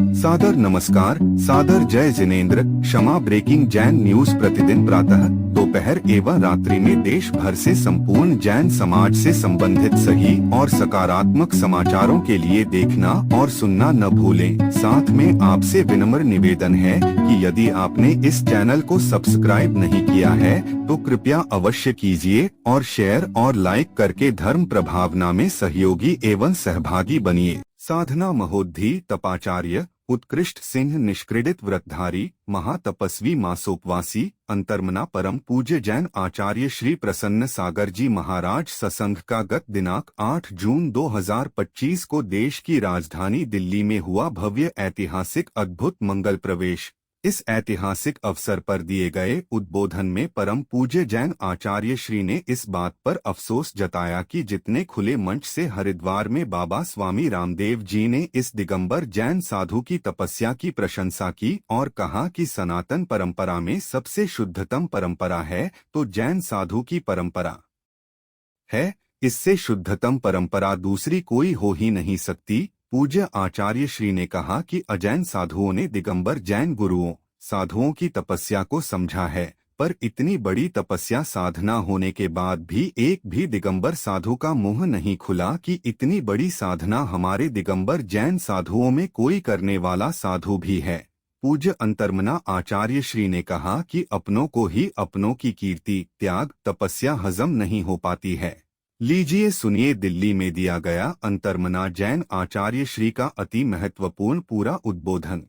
सादर नमस्कार, सादर जय जिनेंद्र। क्षमा ब्रेकिंग जैन न्यूज प्रतिदिन प्रातः, दोपहर एवं रात्रि में देश भर से संपूर्ण जैन समाज से संबंधित सही और सकारात्मक समाचारों के लिए देखना और सुनना न भूलें। साथ में आपसे विनम्र निवेदन है कि यदि आपने इस चैनल को सब्सक्राइब नहीं किया है तो कृपया अवश्य कीजिए और शेयर और लाइक करके धर्म प्रभावना में सहयोगी एवं सहभागी बनिए। साधना महोदधि तपाचार्य उत्कृष्ट सिंह निष्क्रिडित व्रतधारी महातपस्वी मासोपवासी अंतर्मना परम पूज्य जैन आचार्य श्री प्रसन्न सागर जी महाराज सत्संग का गत दिनांक 8 जून 2025 को देश की राजधानी दिल्ली में हुआ भव्य ऐतिहासिक अद्भुत मंगल प्रवेश। इस ऐतिहासिक अवसर पर दिए गए उद्बोधन में परम पूज्य जैन आचार्य श्री ने इस बात पर अफसोस जताया कि जितने खुले मंच से हरिद्वार में बाबा स्वामी रामदेव जी ने इस दिगंबर जैन साधु की तपस्या की प्रशंसा की और कहा कि सनातन परंपरा में सबसे शुद्धतम परंपरा है तो जैन साधु की परंपरा है। इससे शुद्धतम परंपरा दूसरी कोई हो ही नहीं सकती। पूज्य आचार्य श्री ने कहा कि अजैन साधुओं ने दिगंबर जैन गुरुओं साधुओं की तपस्या को समझा है, पर इतनी बड़ी तपस्या साधना होने के बाद भी एक भी दिगंबर साधु का मुंह नहीं खुला कि इतनी बड़ी साधना हमारे दिगंबर जैन साधुओं में कोई करने वाला साधु भी है। पूज्य अंतर्मना आचार्य श्री ने कहा कि अपनों को ही अपनों की कीर्ति त्याग तपस्या हजम नहीं हो पाती है। लीजिए सुनिए दिल्ली में दिया गया अंतर्मना जैन आचार्य श्री का अति महत्वपूर्ण पूरा उद्बोधन।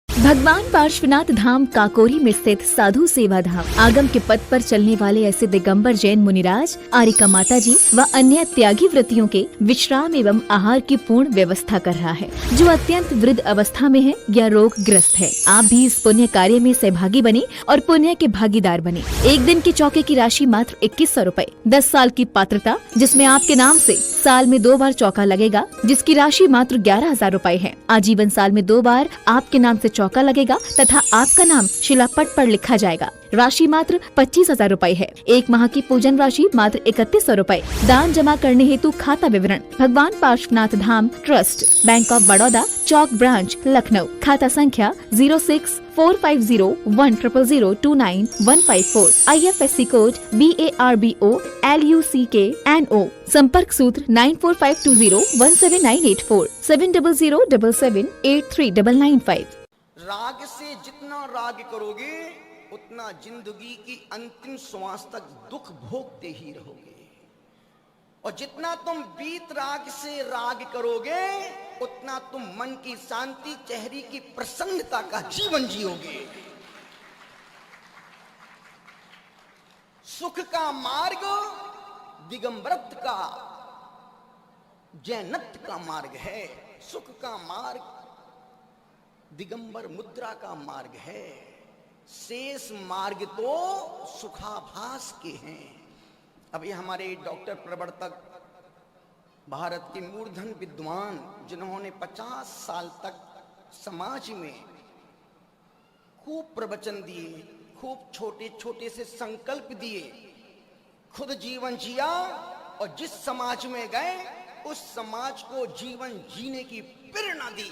भगवान पार्श्वनाथ धाम काकोरी में स्थित साधु सेवा धाम आगम के पथ पर चलने वाले ऐसे दिगंबर जैन मुनिराज आरिका माता जी व अन्य त्यागी व्रतियों के विश्राम एवं आहार की पूर्ण व्यवस्था कर रहा है, जो अत्यंत वृद्ध अवस्था में है या रोग ग्रस्त है। आप भी इस पुण्य कार्य में सहभागी बने और पुण्य के भागीदार बने। एक दिन के चौके की राशि मात्र 2100 रूपए, 10 साल की पात्रता जिसमें आपके नाम से साल में 2 बार चौका लगेगा, जिसकी राशि मात्र 11,000 रूपए है। आजीवन साल में 2 बार आपके नाम से चौका लगेगा तथा आपका नाम शिलापट पर लिखा जाएगा। राशि मात्र 25,000 रूपए है। 1 माह की पूजन राशि मात्र 3100 रूपए। दान जमा करने हेतु खाता विवरण भगवान Parshvanath Dham trust, bank of Baroda, Chowk branch, Lucknow. खाता संख्या 06450100299154। IFSC code BARBO LUCKNO। संपर्क सूत्र 9452017984 7007783995। राग से जितना राग करोगे उतना जिंदगी की अंतिम श्वास तक दुख भोगते ही रहोगे, और जितना तुम बीत राग से राग करोगे उतना तुम मन की शांति, चेहरे की प्रसन्नता का जीवन जियोगे। सुख का मार्ग दिगंबरत्व का, जैनत्व का मार्ग है। सुख का मार्ग दिगंबर मुद्रा का मार्ग है। शेष मार्ग तो सुखाभास के हैं। अभी हमारे डॉक्टर प्रवर्तक, भारत के मूर्धन विद्वान, जिन्होंने 50 साल तक समाज में खूब प्रवचन दिए, खूब छोटे छोटे से संकल्प दिए, खुद जीवन जिया और जिस समाज में गए उस समाज को जीवन जीने की प्रेरणा दी।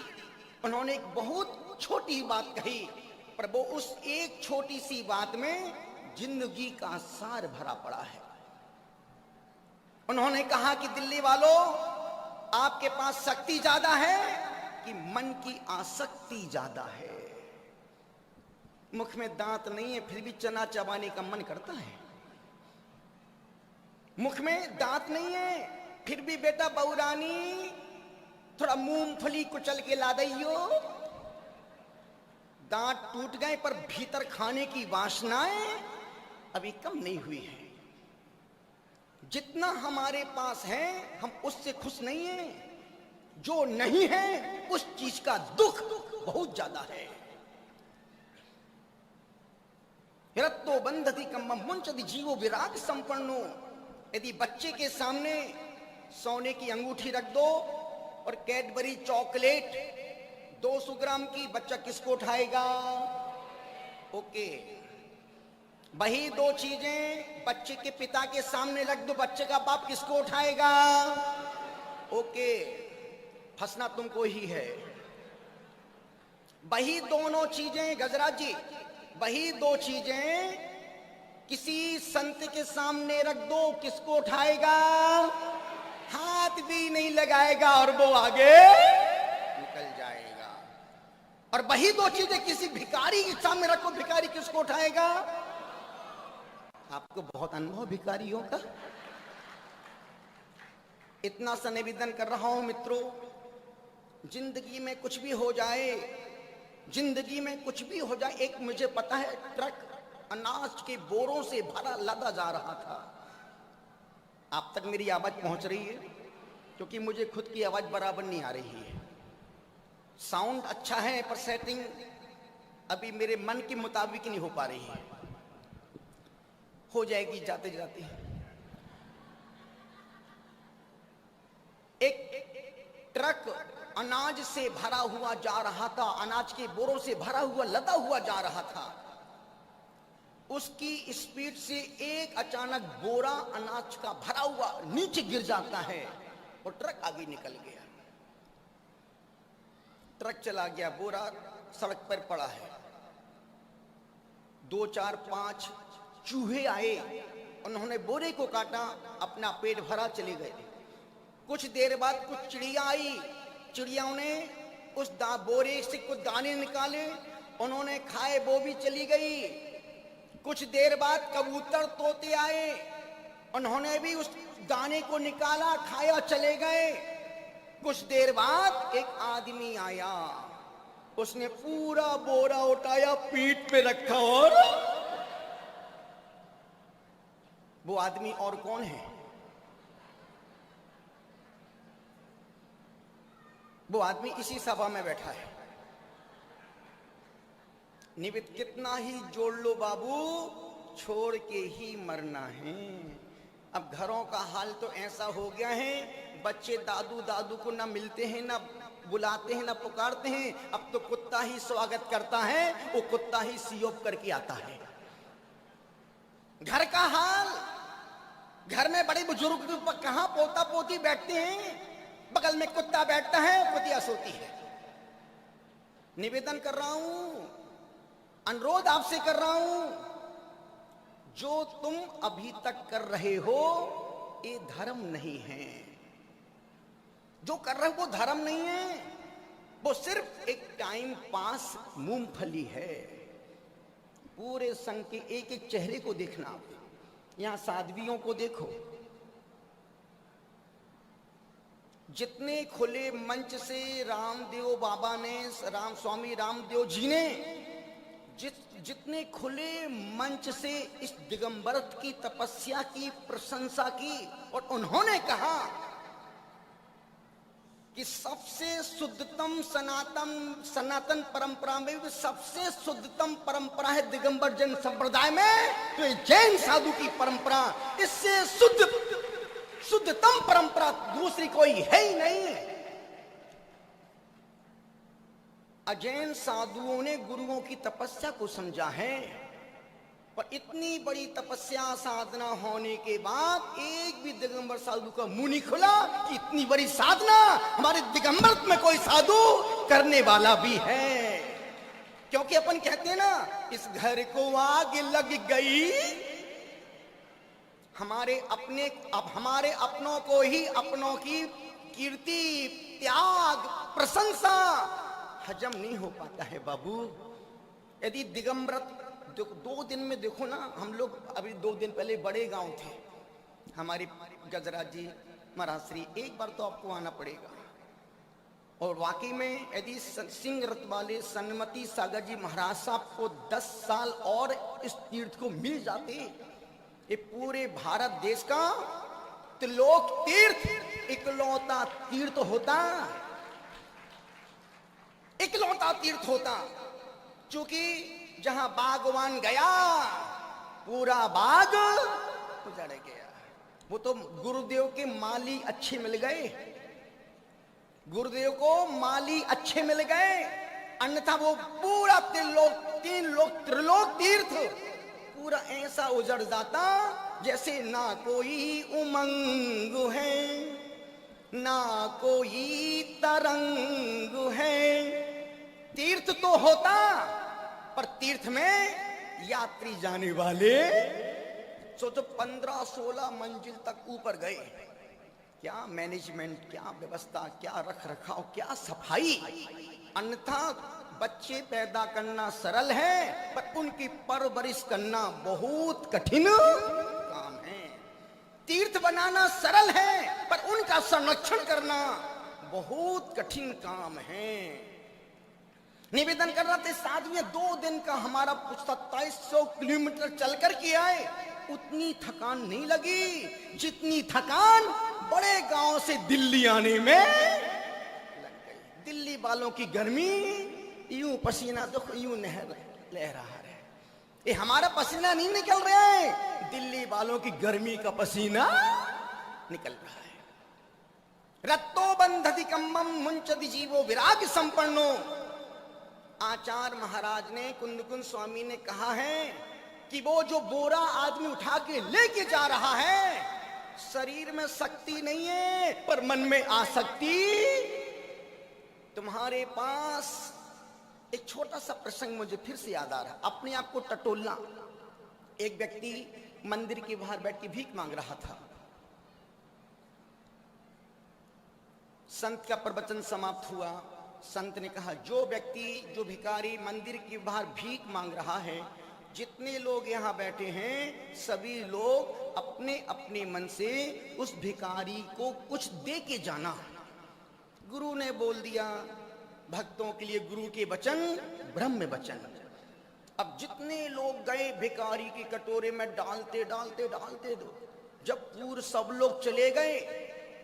उन्होंने एक बहुत छोटी बात कही, पर वो उस एक छोटी सी बात में जिंदगी का सार भरा पड़ा है। उन्होंने कहा कि दिल्ली वालों, आपके पास शक्ति ज्यादा है कि मन की आसक्ति ज्यादा है। मुख में दांत नहीं है फिर भी चना चबाने का मन करता है। मुख में दांत नहीं है फिर भी बेटा बहुरानी थोड़ा मूंगफली कुचल के ला दइयो। दांत टूट गए पर भीतर खाने की वासनाएं अभी कम नहीं हुई है। जितना हमारे पास है हम उससे खुश नहीं हैं, जो नहीं है उस चीज का दुख बहुत ज्यादा है। रत्तो बंधति कम्मम मुंचति जीवो विराग संपन्नो। यदि बच्चे के सामने सोने की अंगूठी रख दो और कैडबरी चॉकलेट 200 ग्राम की, बच्चा किसको उठाएगा? ओके। वही 2 चीजें बच्चे के पिता के सामने रख दो, बच्चे का बाप किसको उठाएगा? ओके। फंसना तुमको ही है। वही दोनों चीजें गजराज जी, वही दो चीजें किसी संत के सामने रख दो, किसको उठाएगा? हाथ भी नहीं लगाएगा और वो आगे निकल जाएगा। और वही दो चीजें किसी भिखारी के सामने रखो, भिखारी किसको उठाएगा? आपको बहुत अनुभव भिखारियों का। इतना सा निवेदन कर रहा हूं मित्रों, जिंदगी में कुछ भी हो जाए, जिंदगी में कुछ भी हो जाए, एक मुझे पता है ट्रक अनाज के बोरों से भरा लदा जा रहा था। आप तक मेरी आवाज पहुंच रही है? क्योंकि मुझे खुद की आवाज बराबर नहीं आ रही है। साउंड अच्छा है पर सेटिंग अभी मेरे मन के मुताबिक नहीं हो पा रही है। हो जाएगी जाते जाते। एक ट्रक अनाज से भरा हुआ जा रहा था, अनाज के बोरों से भरा हुआ लदा हुआ जा रहा था। उसकी स्पीड से एक अचानक बोरा अनाज का भरा हुआ नीचे गिर जाता है और ट्रक आगे निकल गया। ट्रक चला गया, बोरा सड़क पर पड़ा है। 2 4 5 चूहे आए, उन्होंने बोरे को काटा, अपना पेट भरा, चले गए। कुछ देर बाद कुछ चिड़िया आई, चिड़ियाओं ने उस बोरे से कुछ दाने निकाले, उन्होंने खाए, वो भी चली गई। कुछ देर बाद कबूतर तोते आए, उन्होंने भी उस दाने को निकाला, खाया, चले गए। कुछ देर बाद एक आदमी आया, उसने पूरा बोरा उठाया, पीठ पे रखा, और वो आदमी और कौन है? वो आदमी इसी सभा में बैठा है। निमित कितना ही जोड़ लो बाबू, छोड़ के ही मरना है। अब घरों का हाल तो ऐसा हो गया है, बच्चे दादू दादू को ना मिलते हैं, ना बुलाते हैं, ना पुकारते हैं। अब तो कुत्ता ही स्वागत करता है, वो कुत्ता ही सियोप करके आता है। घर का हाल, घर में बड़े बुजुर्ग कहां पोता पोती बैठते हैं, बगल में कुत्ता बैठता है, कुतिया सोती है। निवेदन कर रहा हूं, अनुरोध आपसे कर रहा हूं, जो तुम अभी तक कर रहे हो ये धर्म नहीं है। जो कर रहे हो वो धर्म नहीं है, वो सिर्फ एक टाइम पास मूंगफली है। पूरे संघ के एक एक चेहरे को देखना, यहां साध्वियों को देखो, जितने खुले मंच से रामदेव बाबा ने, स्वामी रामदेव जी ने जितने खुले मंच से इस दिगंबर की तपस्या की प्रशंसा की, और उन्होंने कहा कि सबसे शुद्धतम सनातन परंपरा में सबसे शुद्धतम परंपरा है दिगंबर जैन संप्रदाय में, तो ये जैन साधु की परंपरा, इससे शुद्धतम परंपरा दूसरी कोई है ही नहीं। अजैन साधुओं ने गुरुओं की तपस्या को समझा है, पर इतनी बड़ी तपस्या साधना होने के बाद एक भी दिगंबर साधु का मुंह नहीं खुला कि इतनी बड़ी साधना हमारे दिगंबर में कोई साधु करने वाला भी है। क्योंकि अपन कहते हैं ना, इस घर को आग लग गई, हमारे अपनों को ही अपनों की कीर्ति, त्याग, प्रशंसा हजम नहीं हो पाता है बाबू। यदि दिगंबर 2 दिन में देखो ना, हम लोग अभी 2 दिन पहले बड़े गांव थे, हमारी गजराज जी महाराज, एक बार तो आपको आना पड़ेगा। और वाकई में यदि सिंह रथ वाले सन्मति सागर जी महाराज साहब को 10 साल और इस तीर्थ को मिल जाते, ये पूरे भारत देश का त्रिलोक तीर्थ इकलौता तीर्थ होता, इकलौता तीर्थ होता। क्योंकि जहां बागवान गया पूरा बाग उजड़ गया। वो तो गुरुदेव के माली अच्छे मिल गए, गुरुदेव को माली अच्छे मिल गए, अन्यथा वो पूरा त्रिलोक तीर्थ पूरा ऐसा उजड़ जाता जैसे ना कोई उमंग है, ना कोई तरंग है, तीर्थ तो होता, पर तीर्थ में यात्री जाने वाले सोचो 15-16 मंजिल तक ऊपर गए। क्या मैनेजमेंट, क्या व्यवस्था, क्या रख रखाव, क्या सफाई। अन्यथा बच्चे पैदा करना सरल है, पर उनकी परवरिश करना बहुत कठिन काम है। तीर्थ बनाना सरल है, पर उनका संरक्षण करना बहुत कठिन काम है। निवेदन कर रहे थे साधु, 2 दिन का हमारा 2700 किलोमीटर चलकर के आए, उतनी थकान नहीं लगी जितनी थकान बड़े गांव से दिल्ली आने में लग गई। दिल्ली वालों की गर्मी, यूं पसीना देखो यूं लह रहा है। ये हमारा पसीना नहीं निकल रहा है, दिल्ली वालों की गर्मी का पसीना निकल रहा है। रत्तो बंधति कम्मम मुंचति जीवो विराग संपन्नो। आचार्य महाराज ने, कुंदकुंद स्वामी ने कहा है कि वो जो बोरा आदमी उठा के लेके जा रहा है, शरीर में शक्ति नहीं है पर मन में आसक्ति। तुम्हारे पास एक छोटा सा प्रसंग मुझे फिर से याद आ रहा, अपने आप को टटोलना। एक व्यक्ति मंदिर के बाहर बैठ के भीख मांग रहा था। संत का प्रवचन समाप्त हुआ। संत ने कहा, जो व्यक्ति, जो भिखारी मंदिर के बाहर भीख मांग रहा है, जितने लोग यहाँ बैठे हैं सभी लोग अपने अपने मन से उस भिखारी को कुछ दे के जाना। गुरु ने बोल दिया, भक्तों के लिए गुरु के वचन ब्रह्म वचन। अब जितने लोग गए भिखारी की कटोरे में डालते डालते डालते दो, जब पूरे सब लोग चले गए,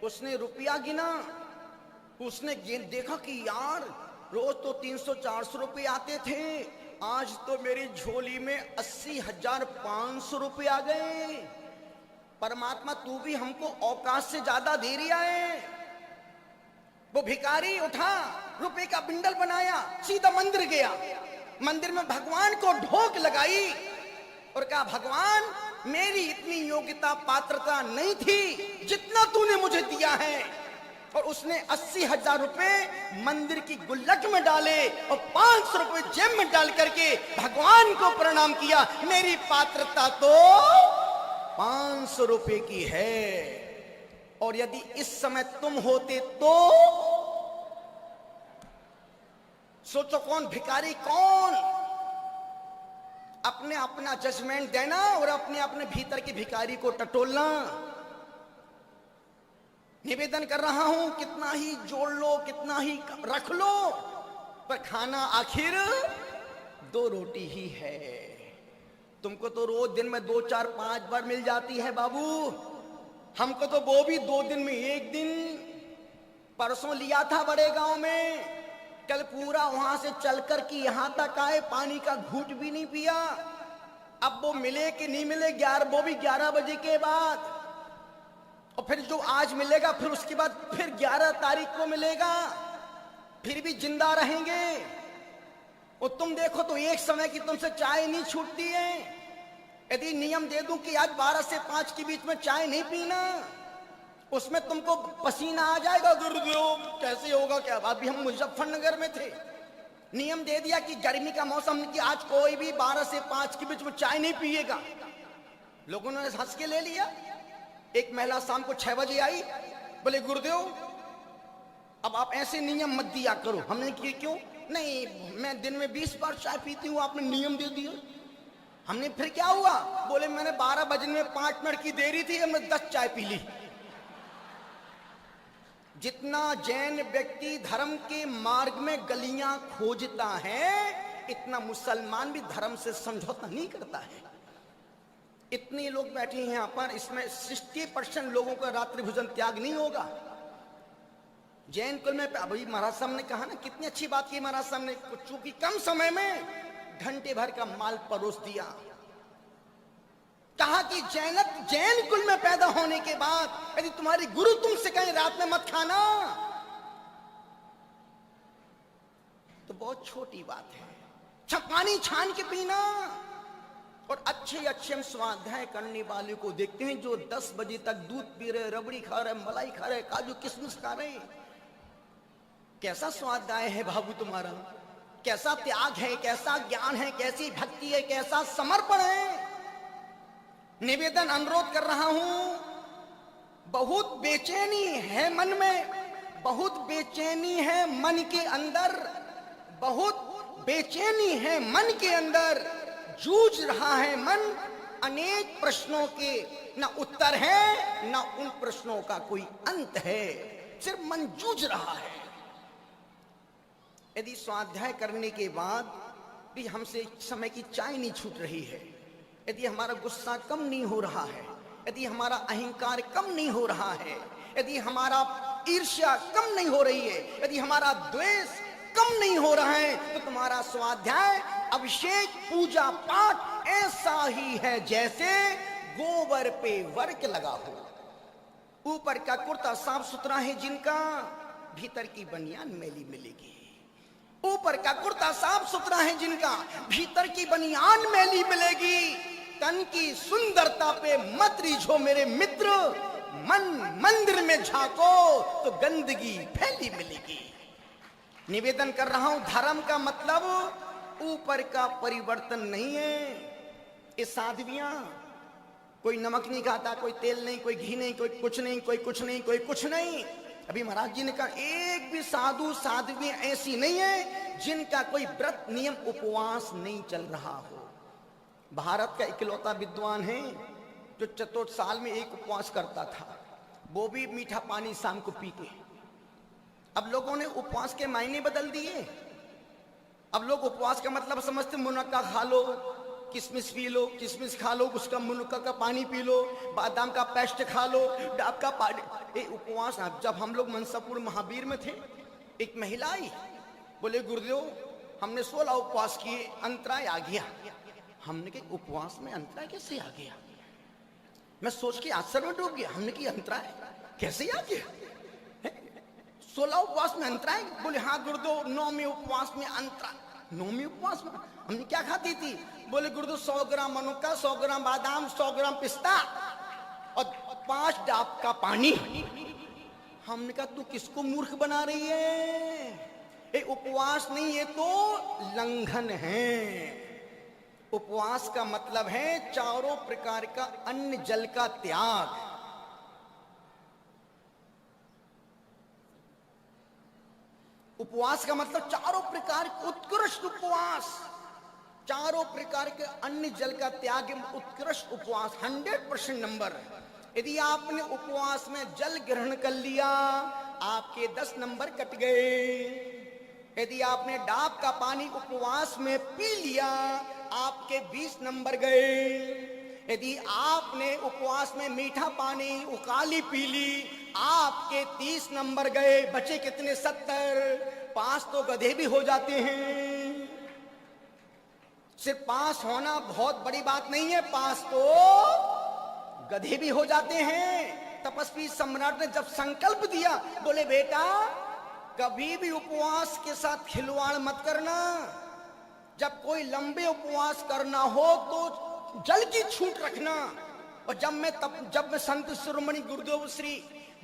उसने रुपया गिना। उसने देखा कि यार रोज तो 300-400 रुपये आते थे, आज तो मेरी झोली में 80,500 रुपये आ गए। परमात्मा तू भी हमको औकात से ज्यादा दे रहा है। वो भिखारी उठा, रुपए का बिंडल बनाया, सीधा मंदिर गया। मंदिर में भगवान को ढोक लगाई और कहा, भगवान मेरी इतनी योग्यता पात्रता नहीं थी जितना तूने मुझे दिया है। और उसने 80,000 रुपए मंदिर की गुल्लक में डाले और 500 रुपए जेब में डाल करके भगवान को प्रणाम किया। मेरी पात्रता तो 500 रुपए की है, और यदि इस समय तुम होते तो सोचो कौन भिखारी कौन। अपने अपना जजमेंट देना और अपने अपने भीतर के भिखारी को टटोलना। निवेदन कर रहा हूं, कितना ही जोड़ लो, कितना ही रख लो, पर खाना आखिर 2 रोटी ही है। तुमको तो रोज दिन में 2, 4, 5 बार मिल जाती है बाबू, हमको तो वो भी 2 दिन में 1 दिन। परसों लिया था बड़े गांव में, कल पूरा वहां से चलकर कि यहां तक आए, पानी का घूंट भी नहीं पिया। अब वो मिले कि नहीं मिले, वो भी 11 बजे के बाद, और फिर जो आज मिलेगा फिर उसके बाद फिर 11 तारीख को मिलेगा, फिर भी जिंदा रहेंगे। और तुम देखो तो एक समय की तुमसे चाय नहीं छूटती है। यदि नियम दे दूं कि आज 12 से 5 के बीच में चाय नहीं पीना, उसमें तुमको पसीना आ जाएगा। गुरुदेव कैसे होगा क्या? अभी हम मुजफ्फरनगर में थे, नियम दे दिया कि गर्मी का मौसम कि आज कोई भी 12 से 5 के बीच में चाय नहीं पिएगा। लोगों ने हंस के ले लिया। एक महिला शाम को 6 बजे आई, बोले गुरुदेव अब आप ऐसे नियम मत दिया करो। हमने किए क्यों? नहीं, मैं दिन में 20 बार चाय पीती हूँ, आपने नियम दे दिया। हमने फिर क्या हुआ? बोले मैंने 12 बजने में 5 मिनट की देरी थी, हमने 10 चाय पी ली। जितना जैन व्यक्ति धर्म के मार्ग में गलियां खोजता है, इतना मुसलमान भी धर्म से समझौता नहीं करता है। इतने लोग बैठे हैं यहाँ पर, इसमें 60% लोगों का रात्रि भोजन त्याग नहीं होगा। जैन कुल में अभी महाराज साहब ने कहा ना, कितनी अच्छी बात की महाराज साहब ने, चूंकि कम समय में घंटे भर का माल परोस दिया। कहा कि जैन कुल में पैदा होने के बाद यदि तुम्हारी गुरु तुमसे कहें रात में मत खाना, तो बहुत छोटी बात है। पानी छान के पीना। और अच्छे हम स्वाध्याय करने वाले को देखते हैं जो 10 बजे तक दूध पी रहे, रबड़ी खा रहे, मलाई खा रहे, काजू किशमिश खा रहे। कैसा स्वाध्याय है बाबू तुम्हारा? कैसा त्याग है, कैसा ज्ञान है, कैसी भक्ति है, कैसा समर्पण है। निवेदन अनुरोध कर रहा हूं, बहुत बेचैनी है मन में, बहुत बेचैनी है मन के अंदर, बहुत बेचैनी है मन के अंदर, जूझ रहा है मन अनेक प्रश्नों के, ना उत्तर है ना उन प्रश्नों का कोई अंत है, सिर्फ मन जूझ रहा है। यदि स्वाध्याय करने के बाद भी हमसे समय की चाय नहीं छूट रही है, यदि हमारा गुस्सा कम नहीं हो रहा है, यदि हमारा अहंकार कम नहीं हो रहा है, यदि हमारा ईर्ष्या कम नहीं हो रही है, यदि हमारा द्वेष कम नहीं हो रहा है, तो तुम्हारा स्वाध्याय, अभिषेक, पूजा पाठ ऐसा ही है जैसे गोबर पे वर्क लगा हो। ऊपर का कुर्ता साफ सुथरा है जिनका, भीतर की बनियान मैली मिलेगी। ऊपर का कुर्ता साफ सुथरा है जिनका, भीतर की बनियान मैली मिलेगी। तन की सुंदरता पे मत रीझो मेरे मित्र, मन मंदिर में झांको तो गंदगी फैली मिलेगी। निवेदन कर रहा हूं, धर्म का मतलब ऊपर का परिवर्तन नहीं है। ये साध्वियां, कोई नमक नहीं खाता, कोई तेल नहीं, कोई घी नहीं, कोई कुछ नहीं, कोई कुछ नहीं, कोई कुछ नहीं। अभी महाराज जी ने कहा, एक भी साधु साध्वी ऐसी नहीं है जिनका कोई व्रत नियम उपवास नहीं चल रहा हो। भारत का इकलौता विद्वान है जो चतुर्थ साल में एक उपवास करता था, वो भी मीठा पानी शाम को पी के। अब लोगों ने उपवास के मायने बदल दिए। अब लोग उपवास का मतलब समझते मुनक्का खा लो, किशमिश पी लो, किशमिश खा लो, उसका मुनक्का का पानी पी लो, बादाम का पेस्ट खा लो, डाब का पानी। ये उपवास। जब हम लोग मनसापुर महावीर में थे, एक महिला आई, बोले गुरुदेव हमने 16 उपवास किए, अंतराय आ गया। हमने कहा उपवास में अंतराय कैसे आ गया? मैं सोच के आश्चर्य में डूब गया। हमने कहा अंतराय कैसे आ गया? 16 उपवास में अंतराय? बोले हाँ गुरुदेव, 9वें उपवास में अंतराय। 9वें उपवास में हमने क्या खाती थी? बोले गुरुदेव 100 ग्राम मनुक्का, 100 ग्राम बादाम, 100 ग्राम पिस्ता और 5 डाब का पानी। हमने कहा तू किसको मूर्ख बना रही है? ये उपवास नहीं, ये तो लंघन है। उपवास का मतलब है चारों प्रकार का अन्न जल का त्याग। उपवास का मतलब चारों प्रकार उत्कृष्ट उपवास, चारों प्रकार के अन्न जल का त्याग, उत्कृष्ट उपवास 100% नंबर। यदि आपने उपवास में जल ग्रहण कर लिया, आपके 10 नंबर कट गए। यदि आपने डाब का पानी उपवास में पी लिया, आपके 20 नंबर गए। यदि आपने उपवास में मीठा पानी उकाली पी ली, आपके 30 नंबर गए। बचे कितने? 70। पास तो गधे भी हो जाते हैं। सिर्फ पास होना बहुत बड़ी बात नहीं है, पास तो गधे भी हो जाते हैं। तपस्वी सम्राट ने जब संकल्प दिया, बोले बेटा कभी भी उपवास के साथ खिलवाड़ मत करना। जब कोई लंबे उपवास करना हो तो जल की छूट रखना। और जब मैं संत शिरोमणि गुरुदेव श्री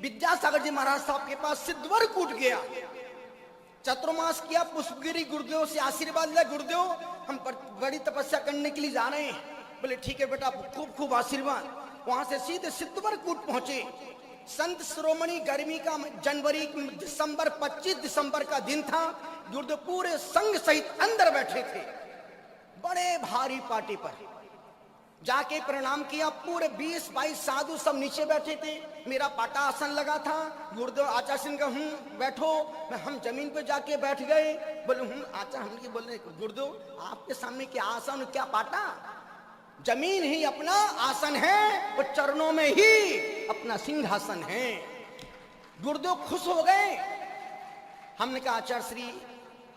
विद्यासागर जी महाराज साहब के पास सिद्धवर कूट गया, चतुर्मास किया, पुष्पगिरी गुरुदेव से आशीर्वाद लिया, गुरुदेव हम बड़ी तपस्या करने के लिए जा रहे हैं। बोले ठीक है बेटा, खूब खूब आशीर्वाद। वहां से सीधे सिद्धवर कूट पहुंचे। संत शिरोमणि, गर्मी का जनवरी दिसंबर 25 दिसंबर का दिन था। गुरुदेव पूरे संघ सहित अंदर बैठे थे, बड़े भारी पार्टी पर। जाके प्रणाम किया, पूरे 20-22 साधु सब नीचे बैठे थे। मेरा पाटा आसन लगा था। गुरुदेव आचार्य सिंह का बैठो, हम जमीन पे जाके बैठ गए। बोले आचार्य हम बोले गुरुदेव आपके सामने क्या आसन क्या पाटा? जमीन ही अपना आसन है, और चरणों में ही अपना सिंहासन है। गुरुदेव खुश हो गए। हमने कहा आचार्य श्री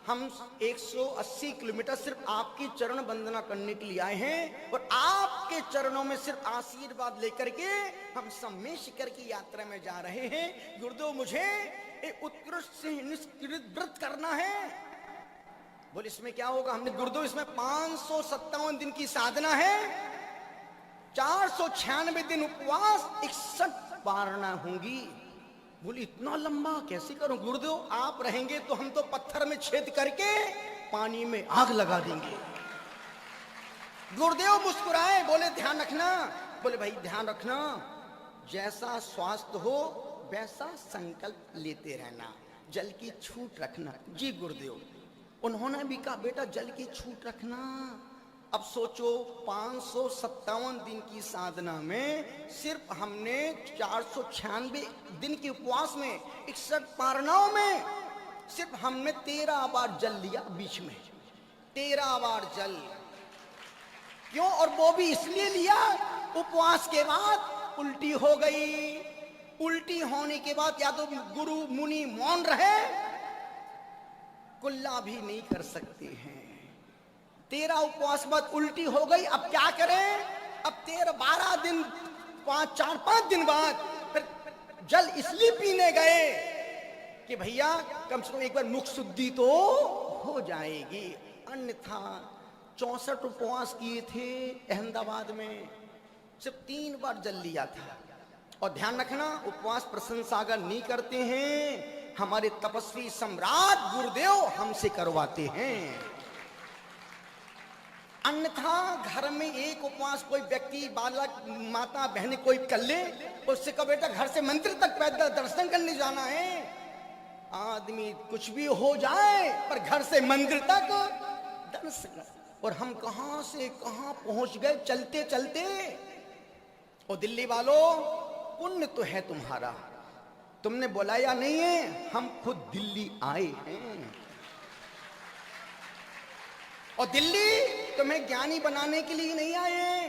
हम 180 किलोमीटर सिर्फ आपकी चरण वंदना करने के लिए आए हैं, और आपके चरणों में सिर्फ आशीर्वाद लेकर के हम सम्मेलन शिखर की यात्रा में जा रहे हैं। गुरुदेव मुझे एक उत्कृष्ट से निष्कृत व्रत करना है। बोले इसमें क्या होगा? हमने गुरुदेव इसमें 557 दिन की साधना है, 496 दिन उपवास, 61 वारणा होंगी। बोली इतना लंबा कैसे करूं? गुरुदेव आप रहेंगे तो हम तो पत्थर में छेद करके पानी में आग लगा देंगे। गुरुदेव मुस्कुराए, बोले ध्यान रखना। बोले भाई ध्यान रखना, जैसा स्वास्थ्य हो वैसा संकल्प लेते रहना, जल की छूट रखना। जी गुरुदेव। उन्होंने भी कहा बेटा जल की छूट रखना। अब सोचो 557 दिन की साधना में सिर्फ हमने 496 दिन के उपवास में 61 पारनाओं में सिर्फ हमने 13 बार जल लिया बीच में, 13 बार जल। क्यों? और वो भी इसलिए लिया, उपवास के बाद उल्टी हो गई। उल्टी होने के बाद या तो गुरु मुनि मौन रहे, कुल्ला भी नहीं कर सकते हैं। 13 उपवास बाद उल्टी हो गई, अब क्या करें? अब 13-12 दिन 4-5 दिन बाद फिर जल इसलिए पीने गए कि भैया कम से कम एक बार मुख शुद्धि तो हो जाएगी। अन्यथा 64 उपवास किए थे अहमदाबाद में, सिर्फ 3 बार जल लिया था। और ध्यान रखना, उपवास प्रशंसागर नहीं करते हैं, हमारे तपस्वी सम्राट गुरुदेव हमसे करवाते हैं। अन्यथा घर में एक उपवास कोई व्यक्ति, बालक, माता, बहन कोई कर ले, उससे कहो बेटा घर से मंदिर तक पैदल दर्शन करने जाना है। आदमी कुछ भी हो जाए पर घर से मंदिर तक दर्शन। और हम कहां से कहां पहुंच गए चलते चलते। और दिल्ली वालों, पुण्य तो है तुम्हारा, तुमने बुलाया नहीं है, हम खुद दिल्ली आए हैं। और दिल्ली तुम्हें ज्ञानी बनाने के लिए नहीं आए,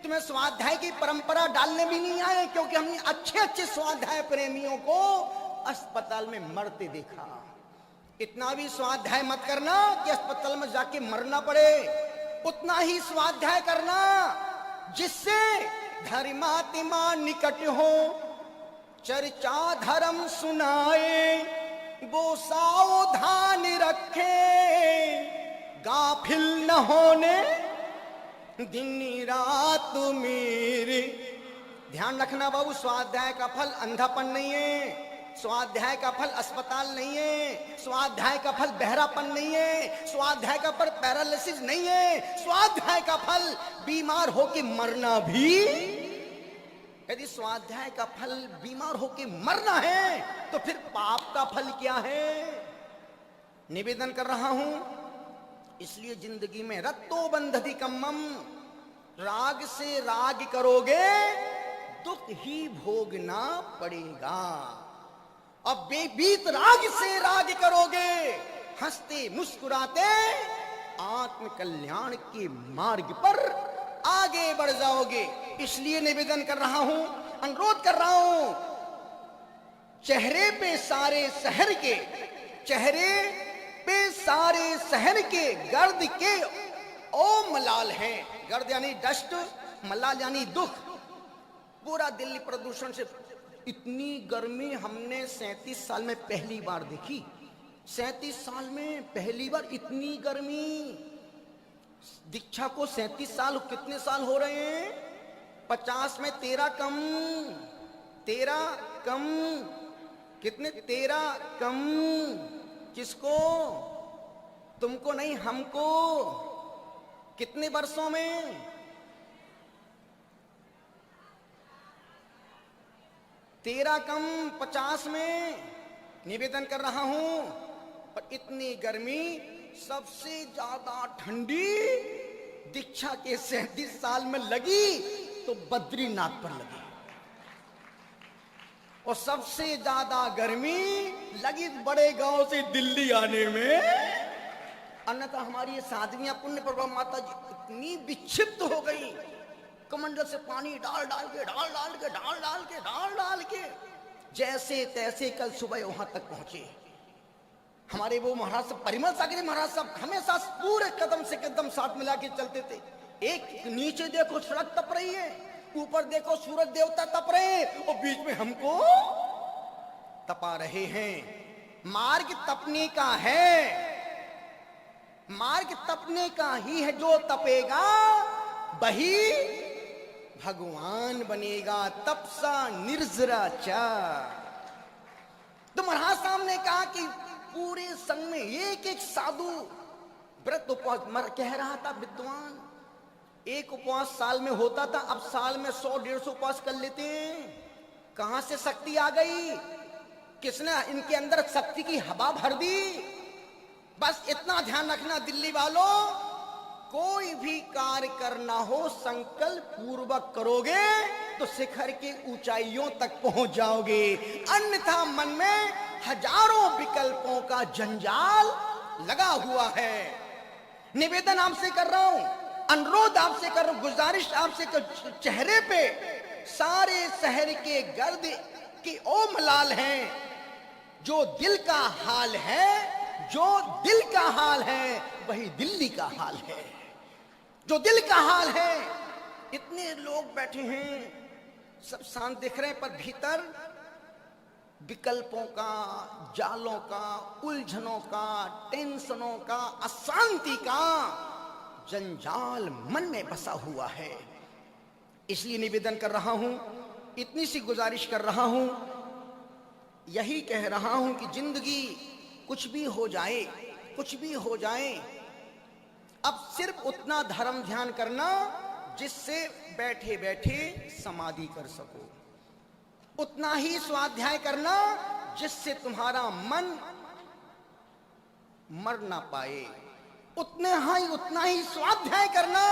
तुम्हें स्वाध्याय की परंपरा डालने भी नहीं आए, क्योंकि हमने अच्छे अच्छे स्वाध्याय प्रेमियों को अस्पताल में मरते देखा। इतना भी स्वाध्याय मत करना कि अस्पताल में जाके मरना पड़े, उतना ही स्वाध्याय करना जिससे धर्मात्मा निकट हो, चर्चा धर्म सुनाए, वो सावधान रखे, गाफिल न होने दिन रात मेरे। ध्यान रखना बाबू, स्वाध्याय का फल अंधापन नहीं है, स्वाध्याय का फल अस्पताल नहीं है, स्वाध्याय का फल बहरापन नहीं है, स्वाध्याय का फल पैरालिसिस नहीं है, स्वाध्याय का फल बीमार होके मरना भी। यदि स्वाध्याय का फल बीमार होके मरना है तो फिर पाप का फल क्या है? निवेदन कर रहा हूं, इसलिए जिंदगी में रत्तो बंधति कम्मम, राग से राग करोगे दुख ही भोगना पड़ेगा। अब बेबीत राग से राग करोगे, हंसते मुस्कुराते आत्म कल्याण के मार्ग पर आगे बढ़ जाओगे। इसलिए निवेदन कर रहा हूं, अनुरोध कर रहा हूं, चेहरे पे सारे शहर के, चेहरे पे सारे शहर के गर्द के ओ मलाल हैं। गर्द यानी डस्ट, मलाल यानी दुख। पूरा दिल्ली प्रदूषण से, इतनी गर्मी हमने 37 साल में पहली बार देखी। 37 साल में पहली बार इतनी गर्मी। दीक्षा को 37 साल, कितने साल हो रहे हैं? 50 में 13 कम, 13 कम, कितने? 13 कम। किसको? तुमको नहीं, हमको। कितने वर्षों में? 13 कम 50 में। निवेदन कर रहा हूं, पर इतनी गर्मी, सबसे ज्यादा ठंडी दीक्षा के 37 साल में लगी तो बद्रीनाथ पर लगी, और सबसे ज्यादा गर्मी लगी बड़े गांव से दिल्ली आने में। अन्यथा हमारी ये साधवियां पुण्य प्रभा माता जी इतनी विक्षिप्त हो गई, कमंडल से पानी डाल डाल के डाल डाल के डाल डाल के डाल डाल के जैसे तैसे कल सुबह वहां तक पहुंचे। हमारे वो महाराज साहब, परिमल सागरी महाराज साहब, हमेशा पूरे कदम से कदम साथ मिला के चलते थे। एक नीचे देखो सड़क तप रही है, ऊपर देखो सूरज देवता तप रहे हैं, और बीच में हमको तपा रहे हैं। मार्ग तपने का है, मार्ग तपने का ही है। जो तपेगा वही भगवान बनेगा। तपसा निर्जरा चा। तो महाराज साहब ने कहा कि पूरे संघ में एक एक साधु व्रत उपवास मर कह रहा था विद्वान, एक उपवास साल में होता था, अब साल में 100-150 उपवास कर लेते हैं। कहां से शक्ति आ गई? किसने इनके अंदर शक्ति की हवा भर दी? बस इतना ध्यान रखना दिल्ली वालों, कोई भी कार्य करना हो संकल्प पूर्वक करोगे तो शिखर की ऊंचाइयों तक पहुंच जाओगे, अन्यथा मन में हजारों विकल्पों का जंजाल लगा हुआ है। निवेदन आपसे कर रहा हूं, अनुरोध आपसे कर रहा हूं, गुजारिश आपसे कर, चेहरे पे सारे शहर के गर्द की ओ मलाल हैं, जो दिल का हाल है, जो दिल का हाल है वही दिल्ली का हाल है, जो दिल का हाल है। इतने लोग बैठे हैं, सब शांत दिख रहे हैं, पर भीतर विकल्पों का, जालों का, उलझनों का, टेंशनों का, अशांति का जंजाल मन में बसा हुआ है। इसलिए निवेदन कर रहा हूं, इतनी सी गुजारिश कर रहा हूं, यही कह रहा हूं कि जिंदगी कुछ भी हो जाए, कुछ भी हो जाए, अब सिर्फ उतना धर्म ध्यान करना जिससे बैठे बैठे समाधि कर सको, उतना ही स्वाध्याय करना जिससे तुम्हारा मन मर ना पाए, उतना ही स्वाध्याय करना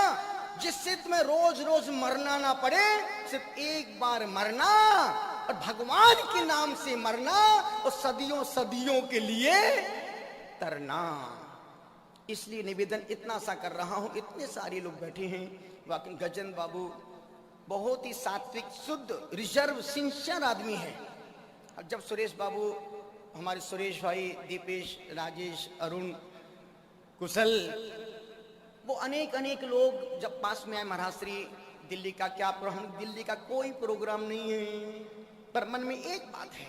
जिससे तुम्हें रोज रोज मरना ना पड़े, सिर्फ एक बार मरना और भगवान के नाम से मरना और सदियों सदियों के लिए तरना। इसलिए निवेदन इतना सा कर रहा हूं, इतने सारे लोग बैठे हैं। वाकई गजेंद्र बाबू बहुत ही सात्विक, शुद्ध, रिजर्व, सिंसियर आदमी है। और जब सुरेश बाबू, हमारे सुरेश भाई, दीपेश, राजेश, अरुण, कुशल, वो अनेक लोग जब पास में आए, महाराज श्री दिल्ली का क्या प्रोग्राम, दिल्ली का कोई प्रोग्राम नहीं है, पर मन में एक बात है,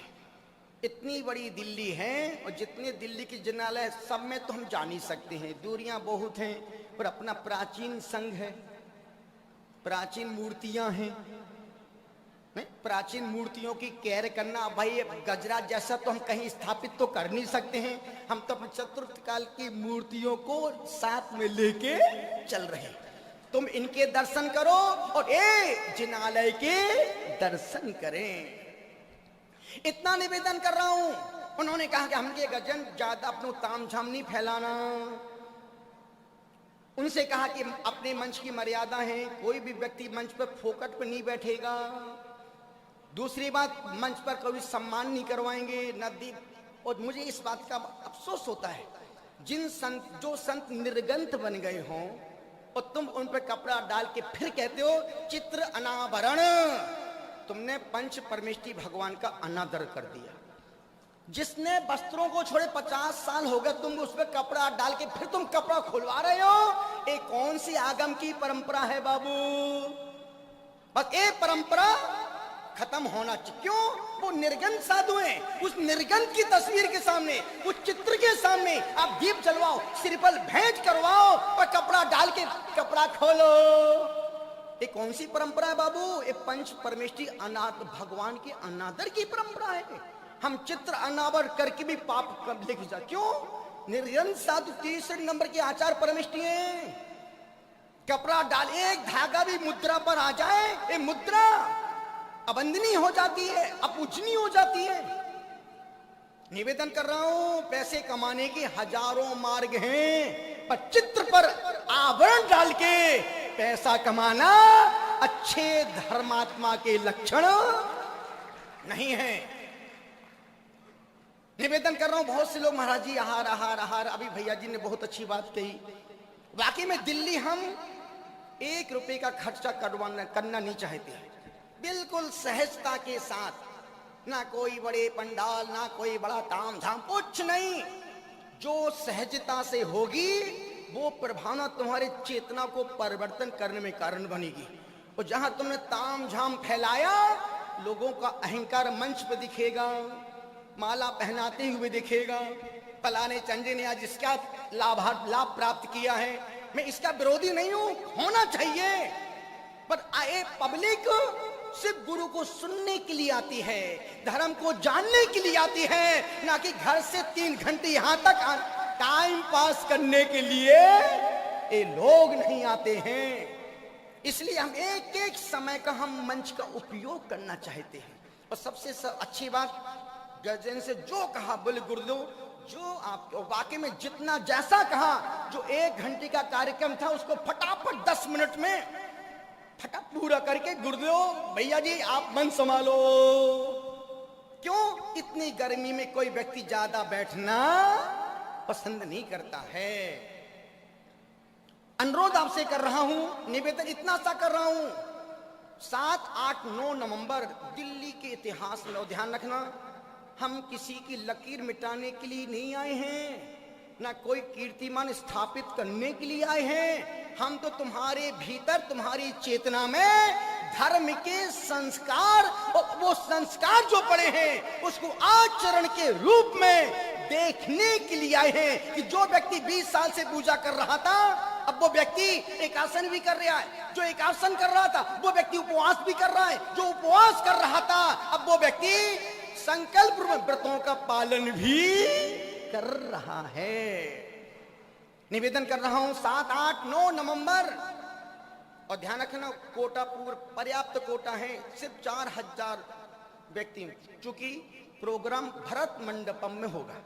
इतनी बड़ी दिल्ली है और जितने दिल्ली की जिनालय सब में तो हम जा नहीं सकते हैं, दूरियां बहुत हैं, पर अपना प्राचीन संघ है, प्राचीन मूर्तियां हैं, प्राचीन मूर्तियों की केयर करना। भाई गजरा जैसा तो हम कहीं स्थापित तो कर नहीं सकते हैं, हम तो अपने चतुर्थ काल की मूर्तियों को साथ में लेके चल रहे हैं। तुम इनके दर्शन करो और जिनालय के दर्शन करें, इतना निवेदन कर रहा हूं। उन्होंने कहा कि हमके गजन ज्यादा अपनो तामझाम नहीं फैलाना। उनसे कहा कि अपने मंच की मर्यादा है, कोई भी व्यक्ति मंच पर फोकट पर नहीं बैठेगा। दूसरी बात, मंच पर कोई सम्मान नहीं करवाएंगे, नदी। और मुझे इस बात का अफसोस होता है, जो संत निर्गंथ बन गए हों और तुम उन पर कपड़ा डाल के फिर कहते हो चित्र अनावरण, तुमने पंच परमेष्टि भगवान का अनादर कर दिया। जिसने वस्त्रों को छोड़े 50 साल हो गए, तुम उस पर कपड़ा डाल के फिर तुम कपड़ा खुलवा रहे हो। एक कौन सी आगम की परंपरा है बाबू? बस एक परंपरा खत्म होना चाहिए। क्यों? वो निर्गंथ साधु हैं, उस निर्गंथ की तस्वीर के सामने, उस चित्र के सामने आप दीप जलवाओ, श्रीफल भेंट करवाओ और कपड़ा डाल के कपड़ा खोलो। ये कौन सी परंपरा है बाबू? ये पंच परमेष्टि अनाथ भगवान के अनादर की परंपरा है। हम चित्र अनावर करके भी पाप लिख जा। क्यों? निर्गंथ साधु 30 नंबर के आचार परमेष्टि हैं। कपड़ा डाल, एक धागा भी मुद्रा पर आ जाए, ये मुद्रा अवंदनीय हो जाती है, अपूजनीय हो जाती है। निवेदन कर रहा हूं, पैसे कमाने के हजारों मार्ग हैं, पर चित्र पर आवरण डाल के पैसा कमाना अच्छे धर्मात्मा के लक्षण नहीं है। निवेदन कर रहा हूं, बहुत से लोग महाराज जी आहार आहार आहार, अभी भैया जी ने बहुत अच्छी बात कही। वाकई में दिल्ली हम 1 रुपए का खर्चा करना नहीं चाहते, बिल्कुल सहजता के साथ, ना कोई बड़े पंडाल, ना कोई बड़ा तामझाम, कुछ नहीं। जो सहजता से होगी वो प्रभावना तुम्हारे चेतना को परिवर्तन करने में कारण बनेगी। और जहां तुमने तामझाम फैलाया, लोगों का अहंकार मंच पे दिखेगा, माला पहनाते हुए दिखेगा, फलाने चंजे ने आज इसका लाभ प्राप्त किया है। मैं इसका विरोधी नहीं हूं, होना चाहिए, पर आए पब्लिक सिर्फ गुरु को सुनने के लिए आती है, धर्म को जानने के लिए आती है, ना कि घर से 3 घंटे यहां तक टाइम पास करने के लिए ये लोग नहीं आते हैं। इसलिए हम एक एक समय का हम मंच का उपयोग करना चाहते हैं। और सबसे अच्छी बात गर्जन से जो कहा, बोले गुरुदेव जो आप वाकई में जितना जैसा कहा, जो 1 घंटे का कार्यक्रम था उसको फटाफट 10 मिनट में फटा पूरा करके, गुरुदेव भैया जी आप मन संभालो। क्यों? इतनी गर्मी में कोई व्यक्ति ज्यादा बैठना पसंद नहीं करता है। अनुरोध आपसे कर रहा हूं, निवेदन इतना सा कर रहा हूं, 7, 8, 9 नवंबर दिल्ली के इतिहास में, और ध्यान रखना हम किसी की लकीर मिटाने के लिए नहीं आए हैं, ना कोई कीर्तिमान स्थापित करने के लिए आए हैं। हम तो तुम्हारे भीतर, तुम्हारी चेतना में धर्म के संस्कार, और वो संस्कार जो पड़े हैं उसको आचरण के रूप में देखने के लिए आए हैं। कि जो व्यक्ति 20 साल से पूजा कर रहा था, अब वो व्यक्ति एक आसन भी कर रहा है। जो एक आसन कर रहा था, वो व्यक्ति उपवास भी कर रहा है। जो उपवास कर रहा था, अब वो व्यक्ति संकल्प व्रतों का पालन भी कर रहा है। निवेदन कर रहा हूं 7, 8, 9 नवंबर। और ध्यान रखना कोटा पर्याप्त कोटा है, सिर्फ 4000 व्यक्ति, चूंकि प्रोग्राम भरत मंडपम में होगा।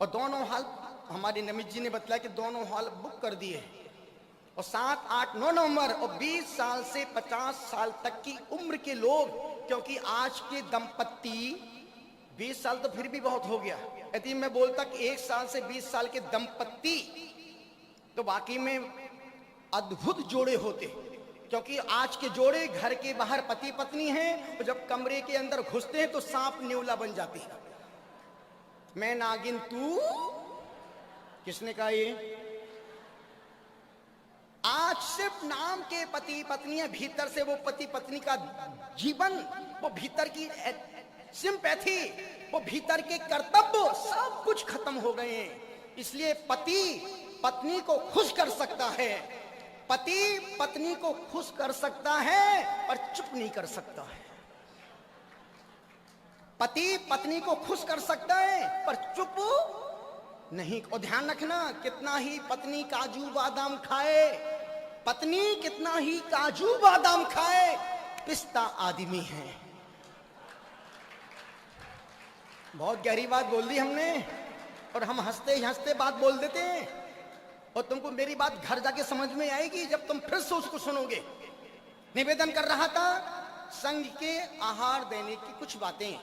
और दोनों हॉल हमारे नमित जी ने बताया कि दोनों हॉल बुक कर दिए हैं। और 7, 8, 9 नवंबर, और 20 साल से 50 साल तक की उम्र के लोग, क्योंकि आज के दंपत्ति 20 साल तो फिर भी बहुत हो गया, यदि मैं बोलता कि 1 साल से 20 साल के दंपत्ति, तो वाकई में अद्भुत जोड़े होते। क्योंकि आज के जोड़े घर के बाहर पति पत्नी हैं, और जब कमरे के अंदर घुसते हैं तो सांप नेवला बन जाती है। मैं नागिन तू, किसने कहा ये? आज सिर्फ नाम के पति पत्नी, भीतर से वो पति पत्नी का जीवन, वो भीतर की सिंपैथी, वो भीतर के कर्तव्य सब कुछ खत्म हो गए हैं। इसलिए पति पत्नी को खुश कर सकता है, पति पत्नी को खुश कर सकता है, पर चुप नहीं कर सकता है। पति पत्नी को खुश कर सकता है, पर चुप नहीं। और ध्यान रखना, कितना ही पत्नी काजू बादाम खाए, पत्नी कितना ही काजू बादाम खाए, पिस्ता आदमी है। बहुत गहरी बात बोल दी हमने, और हम हंसते हंसते बात बोल देते हैं। और तुमको मेरी बात घर जाके समझ में आएगी जब तुम फिर से उसको सुनोगे। निवेदन कर रहा था संघ के आहार देने की कुछ बातें।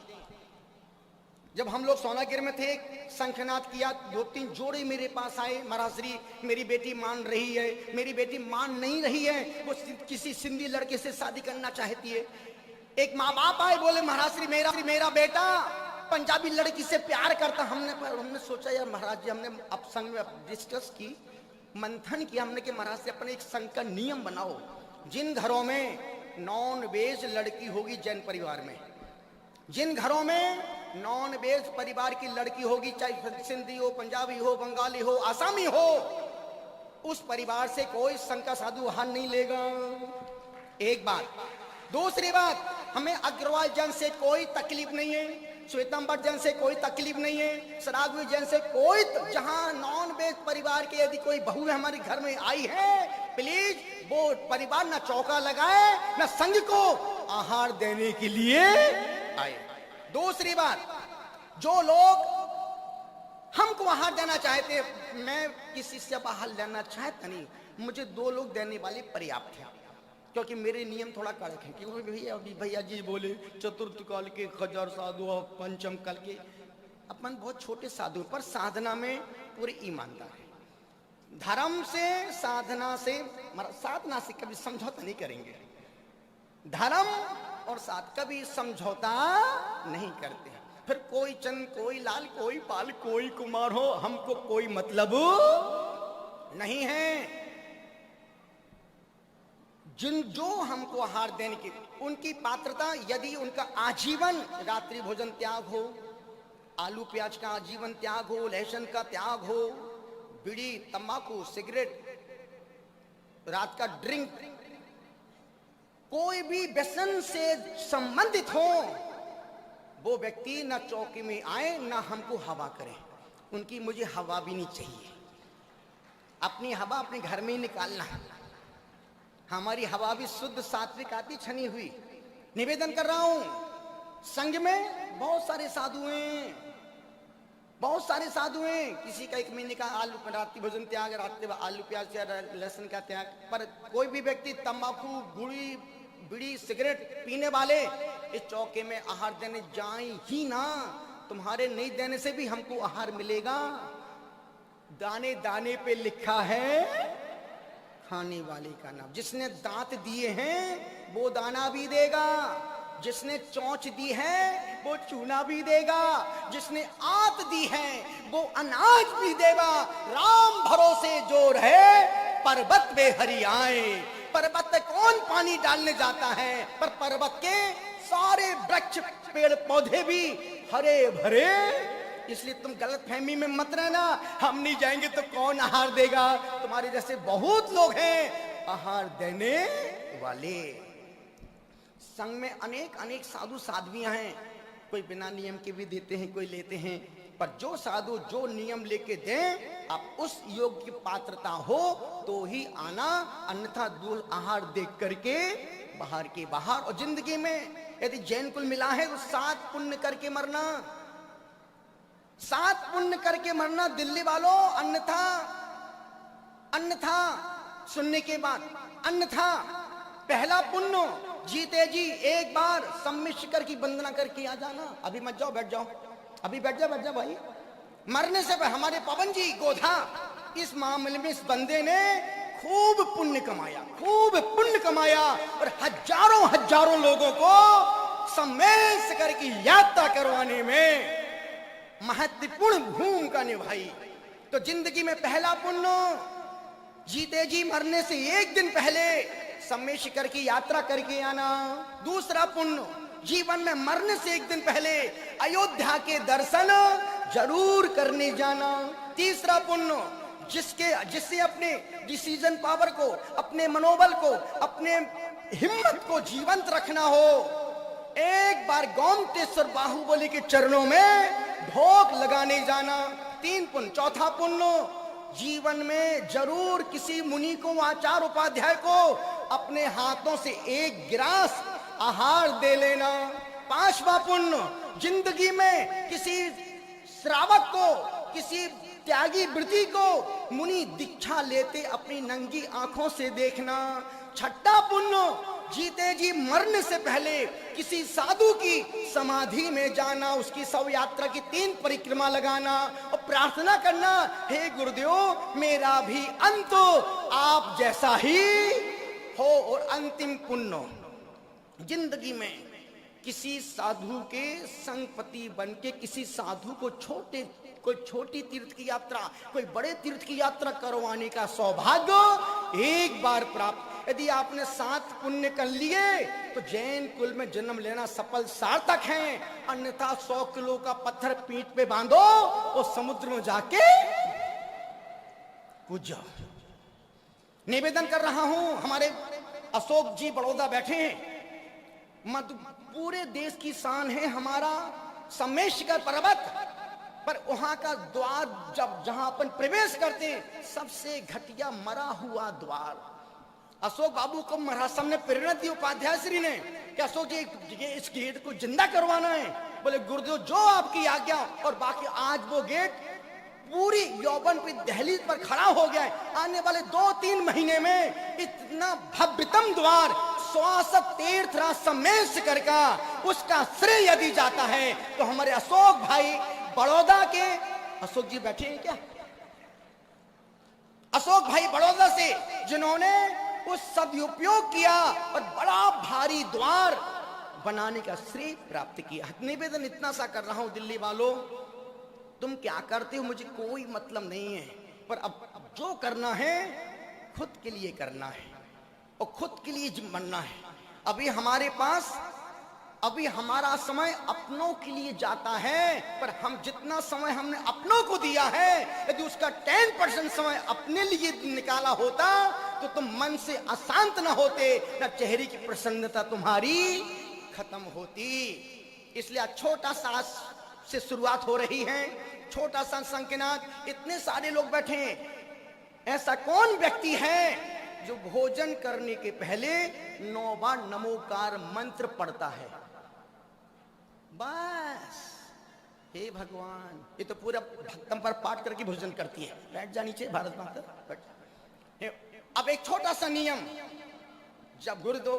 जब हम लोग सोनागिर में थे, शंखनाद किया, 2-3 जोड़े मेरे पास आए। महाराज श्री मेरी बेटी मान रही है, मेरी बेटी मान नहीं रही है, वो किसी सिंधी लड़के से शादी करना चाहती है। एक माँ बाप आए, बोले महाराज श्री मेरा बेटा पंजाबी लड़की से प्यार करता। हमने सोचा यार महाराज जी, हमने अब संघ में डिस्कस की, मंथन किया हमने कि महाराज से अपने एक संघ का नियम बनाओ, जिन घरों में नॉन वेज लड़की होगी, जैन परिवार में, जिन घरों में नॉन वेज परिवार की लड़की होगी, चाहे सिंधी हो, पंजाबी हो, बंगाली हो, आसामी हो, उस परिवार से कोई संघ का साधु वहां नहीं लेगा। एक बात। दूसरी बात, हमें अग्रवाल जैन से कोई तकलीफ नहीं है, श्वेतांबर जैन से कोई तकलीफ नहीं है, सरागवी जैन से कोई, जहां नॉन वेज परिवार के यदि कोई बहू हमारे घर में आई है, प्लीज वो परिवार ना चौका लगाए, ना संघ को आहार देने के लिए आए। दूसरी बात, जो लोग हमको आहार देना चाहते, मैं किसी से आहार लेना चाहता नहीं, मुझे 2 लोग देने वाले पर्याप्त है, क्योंकि मेरे नियम थोड़ा कड़क है। क्योंकि भैया अभी भैया जी बोले चतुर्थ काल के खजार साधु और पंचम काल के, अपन बहुत छोटे साधु, पर साधना में पूरे ईमानदार है। धर्म से साधना से कभी समझौता नहीं करेंगे। धर्म और साथ कभी समझौता नहीं करते। फिर कोई चंद, कोई लाल, कोई पाल, कोई कुमार हो, हमको कोई मतलब नहीं है। जो हमको आहार देने की, उनकी पात्रता, यदि उनका आजीवन रात्रि भोजन त्याग हो, आलू प्याज का आजीवन त्याग हो, लहसुन का त्याग हो, बीड़ी, तंबाकू, सिगरेट, रात का ड्रिंक, कोई भी व्यसन से संबंधित हो, वो व्यक्ति ना चौकी में आए, ना हमको हवा करे। उनकी मुझे हवा भी नहीं चाहिए। अपनी हवा अपने घर में ही निकालना है। हमारी हवा भी शुद्ध सात्विक आती, छनी हुई। निवेदन कर रहा हूं, संघ में बहुत सारे साधु हैं, बहुत सारे साधु हैं। किसी का 1 महीने का रात्रि भोजन त्याग, रात्रि आलू प्याज या लहसुन का त्याग, पर कोई भी व्यक्ति तंबाकू, गुड़ी, बीड़ी, सिगरेट पीने वाले इस चौके में आहार देने जाए ही ना। तुम्हारे नहीं देने से भी हमको आहार मिलेगा। दाने दाने पे लिखा है खाने वाले का नाम। जिसने दांत दिए हैं वो दाना भी देगा, जिसने चोंच दी है वो चूना भी देगा, जिसने आंत दी है वो अनाज भी देगा। राम भरोसे जो रहे पर्वत पे हरियाए। पर्वत पे कौन पानी डालने जाता है, पर पर्वत के सारे वृक्ष पेड़ पौधे भी हरे भरे। इसलिए तुम गलत फहमी में मत रहना, हम नहीं जाएंगे तो कौन आहार देगा। तुम्हारे जैसे बहुत लोग हैं आहार देने वाले। संघ में अनेक अनेक साधु साध्वियां हैं, कोई बिना नियम के भी देते हैं, कोई लेते हैं। पर जो साधु जो नियम लेके दें, आप उस योग की पात्रता हो तो ही आना, अन्यथा दूर आहार देख करके बाहर के बाहर। और जिंदगी में यदि जैन कुल मिला है तो 7 पुण्य करके मरना, 7 पुण्य करके मरना दिल्ली वालों। अन्यथा अन्यथा सुनने के बाद अन्यथा पहला पुण्य जीते जी एक बार सम्मित शिखर की वंदना करके आ जाना। अभी मत जाओ, बैठ जाओ, अभी बैठ जाओ भाई। मरने से पहले हमारे पवन जी गोधा, इस मामले में इस बंदे ने खूब पुण्य कमाया, खूब पुण्य कमाया और हजारों हजारों लोगों को सम्मित शिखर की यात्रा करवाने में महत्वपूर्ण भूमिका निभाई। तो जिंदगी में पहला पुण्य जीते जी मरने से एक दिन पहले सम्मेद शिखर की यात्रा करके आना। दूसरा पुण्य जीवन में मरने से एक दिन पहले अयोध्या के दर्शन जरूर करने जाना। तीसरा पुण्य जिससे अपने डिसीजन पावर को, अपने मनोबल को, अपने हिम्मत को जीवंत रखना हो, एक बार गोमतेश्वर बाहुबली के चरणों में भोग लगाने जाना। 3 पुण्य। चौथा पुण्य जीवन में जरूर किसी मुनि को, आचार्य उपाध्याय को अपने हाथों से 1 गिलास आहार दे लेना। 5वां पुण्य जिंदगी में किसी श्रावक को, किसी त्यागी वृत्ति को मुनि दीक्षा लेते अपनी नंगी आंखों से देखना। 6ठा पुण्य जीते जी मरने से पहले किसी साधु की समाधि में जाना, उसकी शव यात्रा की 3 परिक्रमा लगाना और प्रार्थना करना, हे गुरुदेव मेरा भी अंत आप जैसा ही हो। और अंतिम पुण्य जिंदगी में किसी साधु के संगपति बन के किसी साधु को कोई छोटी तीर्थ की यात्रा, कोई बड़े तीर्थ की यात्रा करवाने का सौभाग्य एक बार प्राप्त। यदि आपने 7 पुण्य कर लिए तो जैन कुल में जन्म लेना सफल सार्थक है। अन्यथा 100 किलो का पत्थर पीठ पे बांधो और समुद्र में जाके कूद जाओ। निवेदन कर रहा हूं, हमारे अशोक जी बड़ौदा बैठे हैं, पूरे देश की शान है हमारा सम्मेद शिखर पर्वत, पर वहां का द्वार जहां अपन प्रवेश करते हैं सबसे घटिया मरा हुआ द्वार। अशोक बाबू को महाराज साहब ने प्रेरणा दी, उपाध्याय श्री ने, कि अशोक जी इस गेट को जिंदा करवाना है। बोले गुरुदेव जो आपकी आज्ञा। और बाकी आज वो गेट पूरी यौवन पे दहलीज पर खड़ा हो गया है। आने वाले 2-3 महीने में इतना भव्यतम द्वार श्वासत तीर्थराज सम्मेद शिखर का, उसका श्रेय यदि जाता है तो हमारे अशोक भाई बड़ौदा के, अशोक जी बैठे हैं क्या, अशोक भाई बड़ौदा से, जिन्होंने उस सदुपयोग किया और बड़ा भारी द्वार बनाने का श्रेय प्राप्त किया। निवेदन इतना सा कर रहा हूं दिल्ली वालों, तुम क्या करते हो मुझे कोई मतलब नहीं है, पर अब जो करना है खुद के लिए करना है और खुद के लिए मरना है। अभी हमारा समय अपनों के लिए जाता है, पर हम जितना समय हमने अपनों को दिया है, यदि उसका 10% समय अपने लिए निकाला होता तो तुम मन से अशांत न होते, न चेहरे की प्रसन्नता तुम्हारी खत्म होती। इसलिए छोटा सा से शुरुआत हो रही है, छोटा सा संकेनाथ, इतने सारे लोग बैठे हैं, ऐसा कौन व्यक्ति है जो भोजन करने के पहले 9 बार नमोकार मंत्र पढ़ता है? बस, हे भगवान, ये तो पूरा भक्तम पर पाठ करके भोजन करती है। बैठ जा नीचे भारत माता। अब एक छोटा सा नियम, जब गुरुदो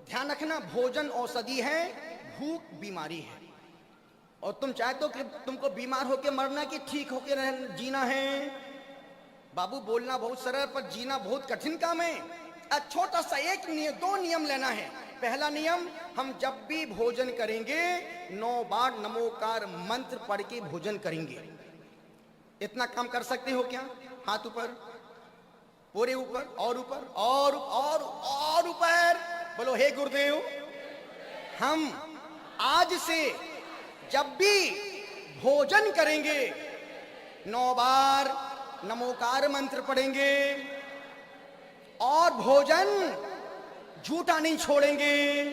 ध्यान रखना, भोजन औषधि है, भूख बीमारी है। और तुम चाहते हो कि तुमको बीमार होके मरना कि ठीक होके जीना है? बाबू बोलना बहुत सरल पर जीना बहुत कठिन काम है। छोटा सा एक नियम, 2 नियम लेना है। पहला नियम, हम जब भी भोजन करेंगे 9 बार नमोकार मंत्र पढ़ के भोजन करेंगे। इतना काम कर सकते हो क्या? हाथ ऊपर, पूरे ऊपर, और ऊपर, और ऊपर बोलो, हे गुरुदेव, हम आज से जब भी भोजन करेंगे 9 बार नमोकार मंत्र पढ़ेंगे और भोजन झूठा नहीं छोड़ेंगे।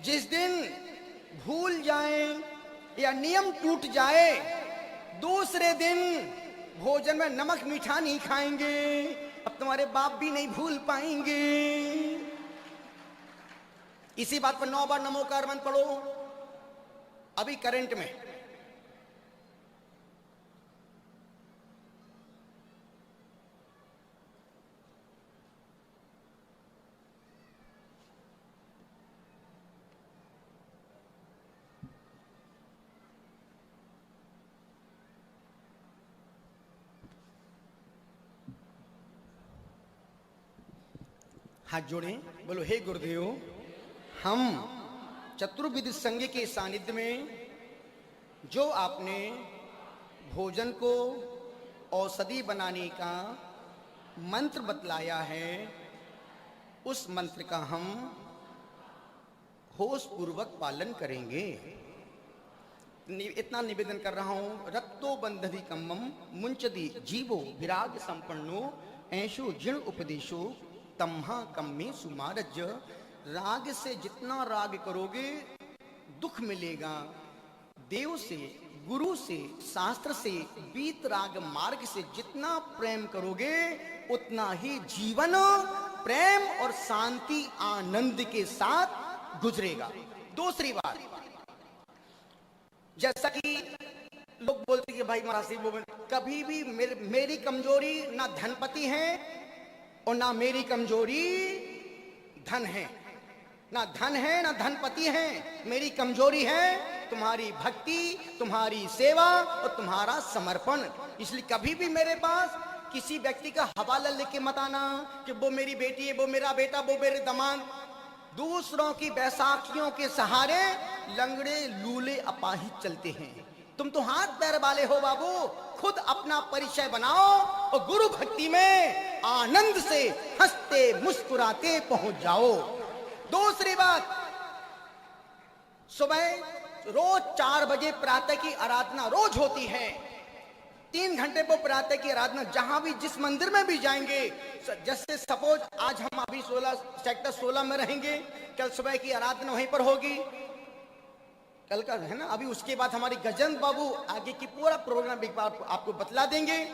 जिस दिन भूल जाएं या नियम टूट जाए, दूसरे दिन भोजन में नमक मीठा नहीं खाएंगे। अब तुम्हारे बाप भी नहीं भूल पाएंगे। इसी बात पर 9 बार नमोकार मंत्र पढ़ो अभी करंट में। हाथ जोड़े, बोलो, हे गुरुदेव, हम चतुर्विध संघ के सानिध्य में जो आपने भोजन को औषधि बनाने का मंत्र बतलाया है, उस मंत्र का हम होश पूर्वक पालन करेंगे। इतना निवेदन कर रहा हूं। रक्तो बंधि कम्मम मुंचदी जीवो विराग संपन्नो ऐशो जिण उपदेशो तम्हा कम्मे सुमारज। राग से जितना राग करोगे दुख मिलेगा। देव से, गुरु से, शास्त्र से, बीत राग मार्ग से जितना प्रेम करोगे उतना ही जीवन प्रेम और शांति आनंद के साथ गुजरेगा। दूसरी बात, जैसा कि लोग बोलते कि भाई महाराज, कभी भी मेरी कमजोरी ना धनपति है और ना मेरी कमजोरी धन है। ना धन है ना धनपति है, मेरी कमजोरी है तुम्हारी भक्ति, तुम्हारी सेवा और तुम्हारा समर्पण। इसलिए कभी भी मेरे पास किसी व्यक्ति का हवाला लेके मत आना कि वो मेरी बेटी है, वो मेरा बेटा, वो मेरे दामाद। दूसरों की बैसाखियों के सहारे लंगड़े लूले अपाहिज चलते हैं। तुम तो हाथ पैर वाले हो बाबू, खुद अपना परिचय बनाओ और गुरु भक्ति में आनंद से हंसते मुस्कुराते पहुंच जाओ। दूसरी बात, सुबह रोज 4 बजे प्रातः की आराधना रोज होती है। 3 घंटे वो प्रातः की आराधना जहां भी जिस मंदिर में भी जाएंगे, जैसे सपोज आज हम अभी सेक्टर 16 में रहेंगे, कल सुबह की आराधना वहीं पर होगी, कल का है ना। अभी उसके बाद हमारी गजेंद्र बाबू आगे की पूरा प्रोग्राम एक बार आपको बतला देंगे।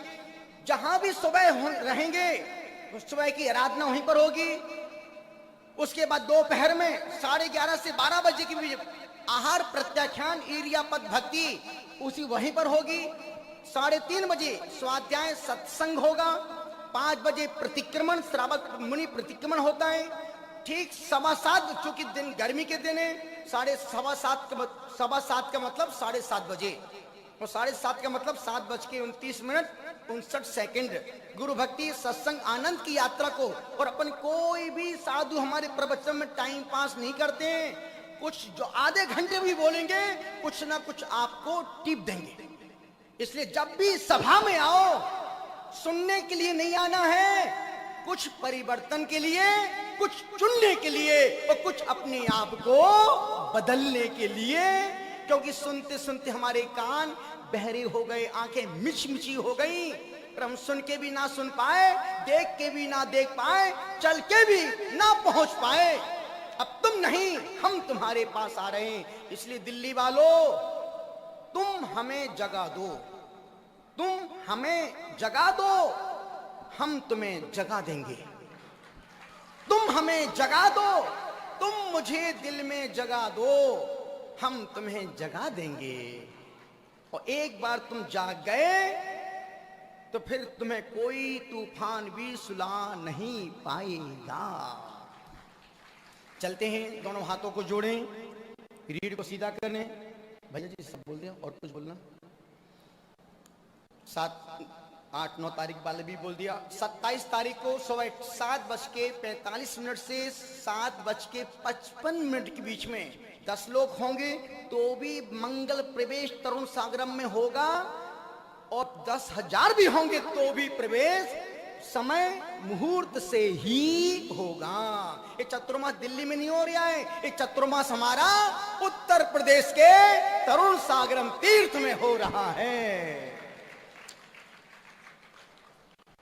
जहां भी सुबह रहेंगे सुबह की आराधना वहीं पर होगी। उसके बाद दोपहर में 11:30 से 12 बजे की भी आहार प्रत्याख्यान एरिया पद भक्ति उसी वहीं पर होगी। 3:30 बजे स्वाध्याय सत्संग होगा। 5 बजे प्रतिक्रमण, श्रावक मुनि प्रतिक्रमण होता है। ठीक 7:15, चूंकि दिन गर्मी के दिन है, 7:15 का मतलब 7:30 बजे, और 7:30 का मतलब 7:29 गुरु भक्ति सत्संग आनंद की यात्रा को। और अपन कोई भी साधु हमारे प्रवचन में टाइम पास नहीं करते हैं। कुछ जो आधे घंटे भी बोलेंगे, कुछ ना कुछ आपको टिप देंगे। इसलिए जब भी सभा में आओ, सुनने के लिए नहीं आना है, कुछ परिवर्तन के लिए, कुछ चुनने के लिए और कुछ अपने आप को बदलने के लिए। क्योंकि सुनते सुनते हमारे कान बहरे हो गए, आंखें मिचमिची हो गई, पर हम सुन के भी ना सुन पाए, देख के भी ना देख पाए, चल के भी ना पहुंच पाए। अब तुम नहीं, हम तुम्हारे पास आ रहे हैं। इसलिए दिल्ली वालों, तुम हमें जगा दो, तुम हमें जगा दो, हम तुम्हें जगा देंगे। तुम हमें जगा दो, तुम मुझे दिल में जगा दो, हम तुम्हें जगा देंगे। और एक बार तुम जाग गए तो फिर तुम्हें कोई तूफान भी सुला नहीं पाएगा। चलते हैं, दोनों हाथों को जोड़ें, रीढ़ को सीधा करने। भैया जी सब बोल दिया और कुछ बोलना? 7, 8, 9 तारीख वाले भी बोल दिया। 27 तारीख को सुबह 7:45 से 7:55 के बीच में 10 लोग होंगे तो भी मंगल प्रवेश तरुण सागरम में होगा, और 10,000 भी होंगे तो भी प्रवेश समय मुहूर्त से ही होगा। ये चतुर्मास दिल्ली में नहीं हो रहा है, ये चतुर्मास हमारा उत्तर प्रदेश के तरुण सागरम तीर्थ में हो रहा है।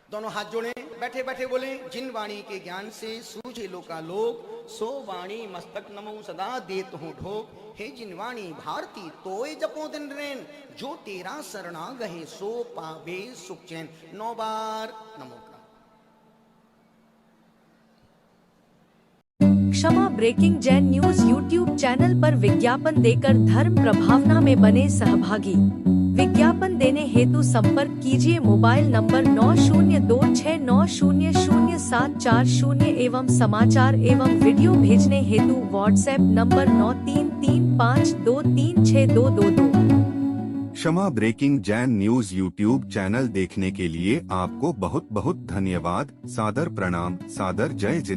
दोनों हाथ जोड़ें, बैठे बैठे बोले, जिन वाणी के ज्ञान से सूझे लोकालोक, सो वाणी मस्तक नमो सदा देत हूँ ठोक। हे जिन वाणी भारती तोय जपो दिन रैन, जो तेरा शरणा गहे सो पावे सुख चैन। 9 बार नमो का। Kshama breaking Jain news YouTube channel पर विज्ञापन देकर धर्म प्रभावना में बने सहभागी। विज्ञापन देने हेतु संपर्क कीजिए मोबाइल नंबर 9026900740 एवं समाचार एवं वीडियो भेजने हेतु WhatsApp number 9335236222। Kshama breaking Jain news YouTube channel देखने के लिए आपको बहुत बहुत धन्यवाद। सादर प्रणाम, सादर जय जिनेंद्र।